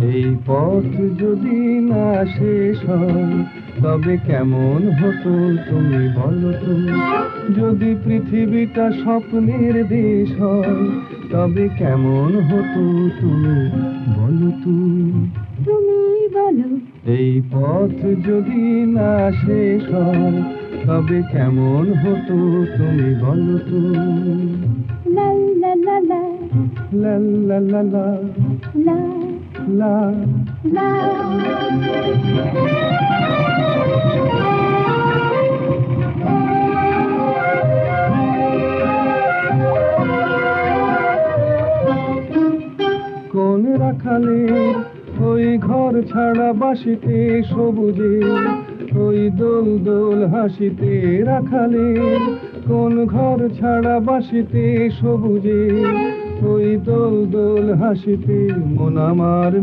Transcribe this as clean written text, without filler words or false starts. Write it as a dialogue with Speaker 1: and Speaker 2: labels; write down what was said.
Speaker 1: এই পথ যদি না শেষ হয় তবে কেমন হতো তুমি বলো তো। যদি পৃথিবীটা স্বপ্নের দেশ হয় তবে কেমন হতো তুমি বলো তো।
Speaker 2: তুমি বলো।
Speaker 1: এই পথ যদি না শেষ হয় তবে কেমন হতো তুমি বলো তো।
Speaker 2: লা লা লা লা
Speaker 1: লা লা লা লা
Speaker 2: লা
Speaker 1: লা।
Speaker 2: লা।
Speaker 1: কোন রাখালে ওই ঘর ছাড়া বাসিতে সবুজে, ওই দোল দোল হাসিতে রাখালে কোন ঘর ছাড়া বাসিতে সবুজে, ওই দোল দোল হাসিতে মন আমার